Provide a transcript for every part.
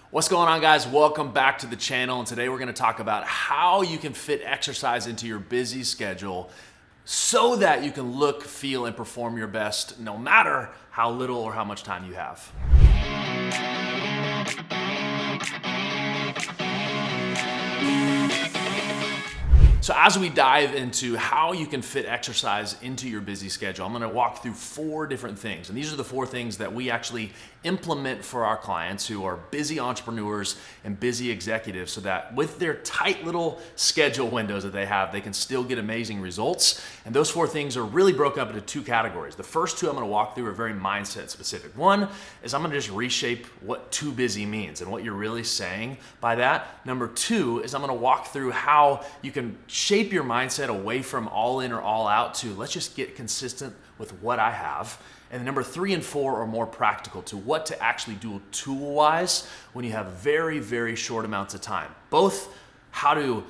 What's going on, guys? Welcome back to the channel, and today we're going to talk about how you can fit exercise into your busy schedule so that you can look, feel, and perform your best no matter how little or how much time you have. So as we dive into how you can fit exercise into your busy schedule, I'm gonna walk through 4 different things. And these are the 4 things that we actually implement for our clients who are busy entrepreneurs and busy executives, so that with their tight little schedule windows that they have, they can still get amazing results. And those 4 things are really broken up into 2 categories. The first 2 I'm gonna walk through are very mindset specific. One is I'm gonna just reshape what too busy means and what you're really saying by that. Number 2 is I'm gonna walk through how you can shape your mindset away from all in or all out to let's just get consistent with what I have. And number 3 and 4 are more practical to what to actually do tool-wise when you have very, very short amounts of time. Both how to,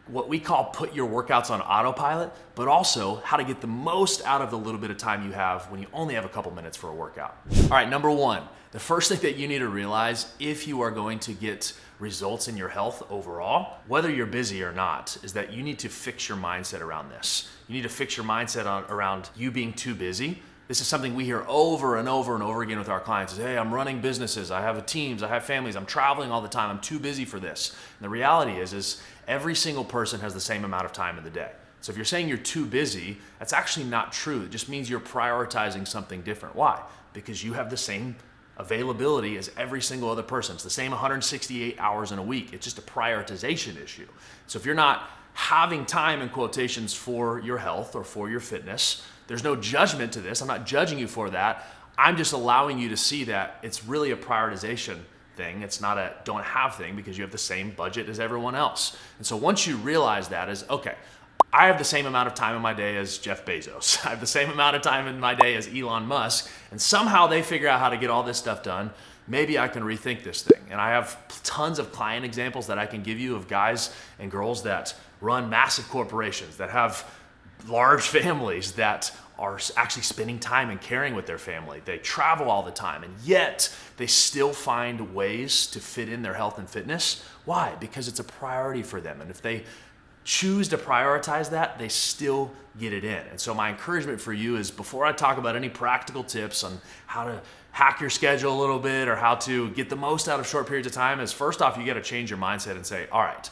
what we call put your workouts on autopilot, but also how to get the most out of the little bit of time you have when you only have a couple minutes for a workout. All right, number 1, the first thing that you need to realize if you are going to get results in your health overall, whether you're busy or not, is that you need to fix your mindset around this. You need to fix your mindset around you being too busy. This is something we hear over and over and over again with our clients is, hey, I'm running businesses, I have teams, I have families, I'm traveling all the time, I'm too busy for this. And the reality is every single person has the same amount of time in the day. So if you're saying you're too busy, that's actually not true. It just means you're prioritizing something different. Why? Because you have the same availability as every single other person. It's the same 168 hours in a week. It's just a prioritization issue. So if you're not having time in quotations for your health or for your fitness, there's no judgment to this. I'm not judging you for that. I'm just allowing you to see that it's really a prioritization thing. It's not a don't have thing because you have the same budget as everyone else. And so once you realize that is, okay, I have the same amount of time in my day as Jeff Bezos. I have the same amount of time in my day as Elon Musk, and somehow they figure out how to get all this stuff done. Maybe I can rethink this thing. And I have tons of client examples that I can give you of guys and girls that run massive corporations, that have large families, that are actually spending time and caring with their family. They travel all the time, and yet they still find ways to fit in their health and fitness. Why? Because it's a priority for them. And if they choose to prioritize that, they still get it in. And so my encouragement for you is, before I talk about any practical tips on how to hack your schedule a little bit or how to get the most out of short periods of time, is first off, you got to change your mindset and say, all right,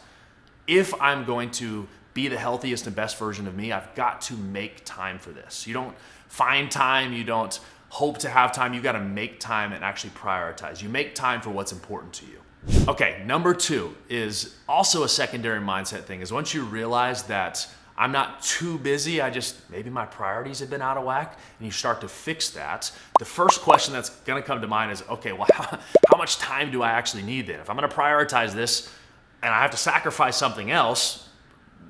if I'm going to be the healthiest and best version of me, I've got to make time for this. You don't find time, you don't hope to have time, you got to make time and actually prioritize. You make time for what's important to you. Okay, number 2 is also a secondary mindset thing, is once you realize that I'm not too busy, maybe my priorities have been out of whack, and you start to fix that, the first question that's gonna come to mind is, okay, well, how much time do I actually need then? If I'm gonna prioritize this and I have to sacrifice something else,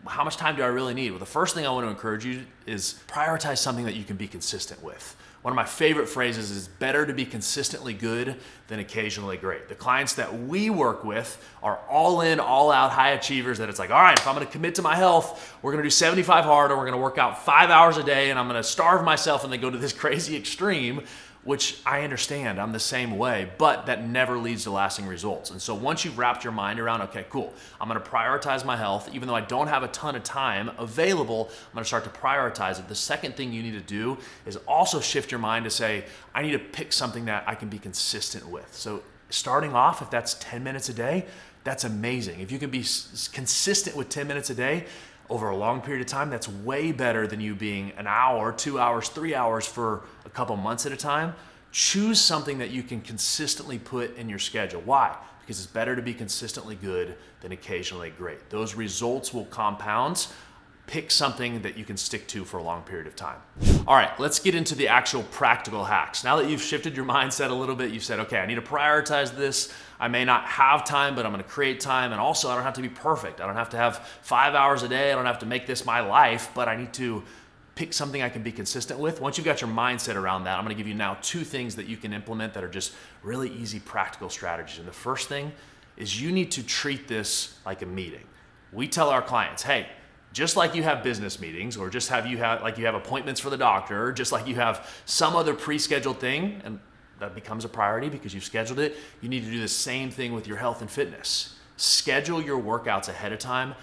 how much time do I really need? Well, the first thing I want to encourage you is prioritize something that you can be consistent with. One of my favorite phrases is better to be consistently good than occasionally great. The clients that we work with are all in, all out high achievers that it's like, all right, if I'm gonna commit to my health, we're gonna do 75 hard, or we're gonna work out 5 hours a day, and I'm gonna starve myself and then go to this crazy extreme, which I understand, I'm the same way, but that never leads to lasting results. And so once you've wrapped your mind around, okay, cool, I'm gonna prioritize my health, even though I don't have a ton of time available, I'm gonna start to prioritize it. The second thing you need to do is also shift your mind to say, I need to pick something that I can be consistent with. So starting off, if that's 10 minutes a day, that's amazing. If you can be consistent with 10 minutes a day, over a long period of time, that's way better than you being an hour, 2 hours, 3 hours for a couple months at a time. Choose something that you can consistently put in your schedule. Why? Because it's better to be consistently good than occasionally great. Those results will compound. Pick something that you can stick to for a long period of time. All right, let's get into the actual practical hacks. Now that you've shifted your mindset a little bit, you've said, okay, I need to prioritize this. I may not have time, but I'm gonna create time. And also, I don't have to be perfect. I don't have to have 5 hours a day. I don't have to make this my life, but I need to pick something I can be consistent with. Once you've got your mindset around that, I'm gonna give you now 2 things that you can implement that are just really easy practical strategies. And the first thing is you need to treat this like a meeting. We tell our clients, hey, just like you have business meetings, or just like you have appointments for the doctor, just like you have some other pre-scheduled thing, and that becomes a priority because you've scheduled it, you need to do the same thing with your health and fitness. Schedule your workouts ahead of time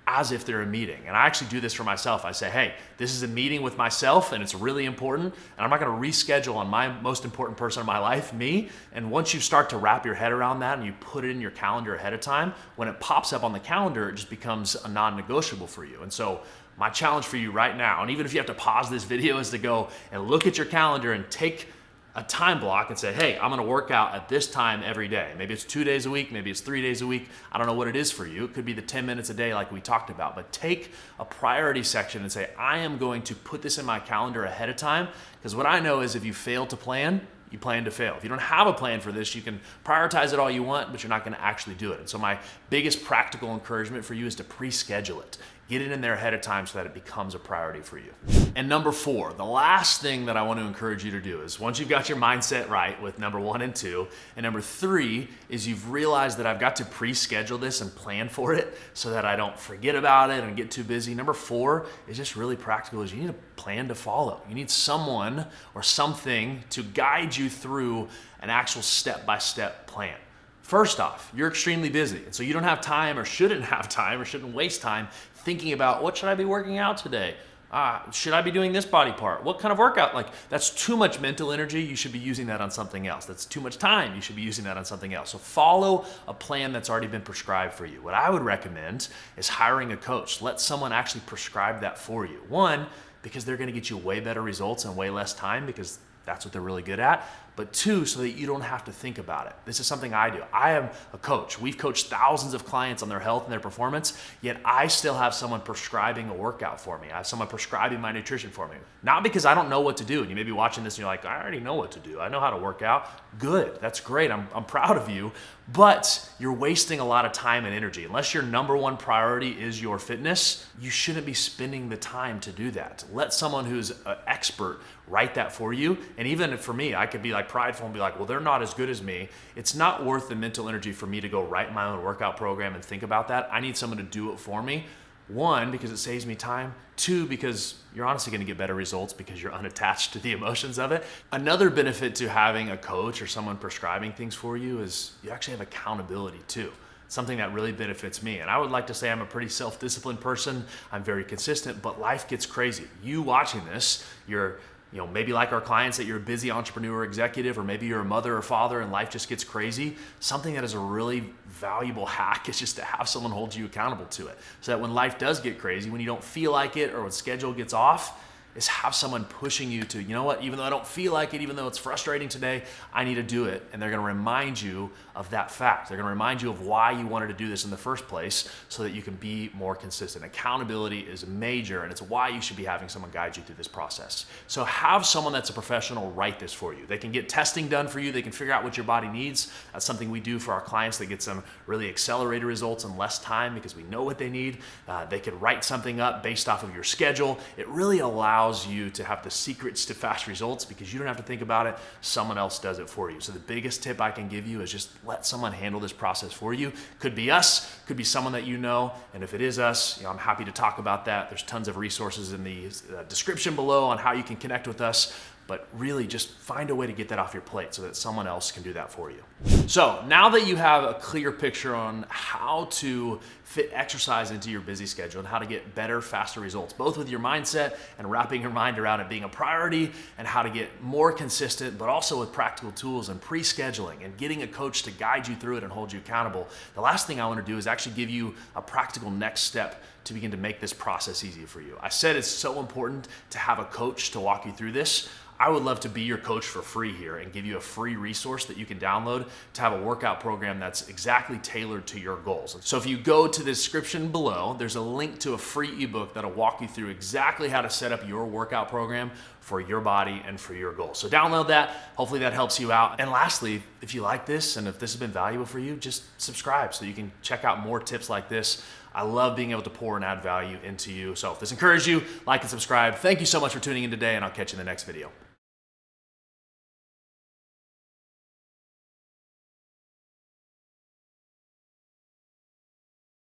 as if they're a meeting. And I actually do this for myself. I say, hey, this is a meeting with myself and it's really important, and I'm not gonna reschedule on my most important person in my life, me. And once you start to wrap your head around that and you put it in your calendar ahead of time, when it pops up on the calendar, it just becomes a non-negotiable for you. And so my challenge for you right now, and even if you have to pause this video, is to go and look at your calendar and take a time block and say, hey, I'm gonna work out at this time every day. Maybe it's 2 days a week, maybe it's 3 days a week. I don't know what it is for you. It could be the 10 minutes a day like we talked about, but take a priority section and say, I am going to put this in my calendar ahead of time, because what I know is if you fail to plan, you plan to fail. If you don't have a plan for this, you can prioritize it all you want, but you're not gonna actually do it. And so my biggest practical encouragement for you is to pre-schedule it. Get it in there ahead of time so that it becomes a priority for you. And number 4, the last thing that I want to encourage you to do is, once you've got your mindset right with number 1 and 2, and number 3 is you've realized that I've got to pre-schedule this and plan for it so that I don't forget about it and get too busy. Number 4 is just really practical, is you need a plan to follow. You need someone or something to guide you through an actual step-by-step plan. First off, you're extremely busy, and so you don't have time or shouldn't have time or shouldn't waste time thinking about, what should I be working out today? Should I be doing this body part? What kind of workout? Like, that's too much mental energy. You should be using that on something else. That's too much time. You should be using that on something else. So follow a plan that's already been prescribed for you. What I would recommend is hiring a coach. Let someone actually prescribe that for you. 1, because they're gonna get you way better results in way less time, because that's what they're really good at. But 2, so that you don't have to think about it. This is something I do. I am a coach. We've coached thousands of clients on their health and their performance, yet I still have someone prescribing a workout for me. I have someone prescribing my nutrition for me. Not because I don't know what to do. And you may be watching this and you're like, I already know what to do. I know how to work out. Good, that's great. I'm proud of you. But you're wasting a lot of time and energy. Unless your number 1 priority is your fitness, you shouldn't be spending the time to do that. Let someone who's an expert write that for you. And even for me, I could be like prideful and be like, well, they're not as good as me. It's not worth the mental energy for me to go write my own workout program and think about that. I need someone to do it for me. 1, because it saves me time. 2, because you're honestly gonna get better results because you're unattached to the emotions of it. Another benefit to having a coach or someone prescribing things for you is you actually have accountability too. Something that really benefits me. And I would like to say I'm a pretty self-disciplined person. I'm very consistent, but life gets crazy. You watching this, you're maybe like our clients, that you're a busy entrepreneur executive, or maybe you're a mother or father and life just gets crazy. Something that is a really valuable hack is just to have someone hold you accountable to it. So that when life does get crazy, when you don't feel like it or when schedule gets off, is have someone pushing you to, you know what, even though I don't feel like it, even though it's frustrating today, I need to do it. And they're gonna remind you of that fact. They're gonna remind you of why you wanted to do this in the first place so that you can be more consistent. Accountability is major, and it's why you should be having someone guide you through this process. So have someone that's a professional write this for you. They can get testing done for you. They can figure out what your body needs. That's something we do for our clients that gets them really accelerated results in less time because we know what they need. They could write something up based off of your schedule. It really allows you to have the secrets to fast results because you don't have to think about it. Someone else does it for you. So the biggest tip I can give you is just let someone handle this process for you. Could be us, could be someone that you know. And if it is us, I'm happy to talk about that. There's tons of resources in the description below on how you can connect with us. But really just find a way to get that off your plate so that someone else can do that for you. So now that you have a clear picture on how to fit exercise into your busy schedule and how to get better, faster results, both with your mindset and wrapping your mind around it being a priority, and how to get more consistent, but also with practical tools and pre-scheduling and getting a coach to guide you through it and hold you accountable, the last thing I want to do is actually give you a practical next step to begin to make this process easier for you. I said it's so important to have a coach to walk you through this. I would love to be your coach for free here and give you a free resource that you can download to have a workout program that's exactly tailored to your goals. So if you go to the description below, there's a link to a free ebook that'll walk you through exactly how to set up your workout program for your body and for your goals. So download that. Hopefully that helps you out. And lastly, if you like this and if this has been valuable for you, just subscribe so you can check out more tips like this. I love being able to pour and add value into you. So if this encouraged you, like and subscribe. Thank you so much for tuning in today, and I'll catch you in the next video.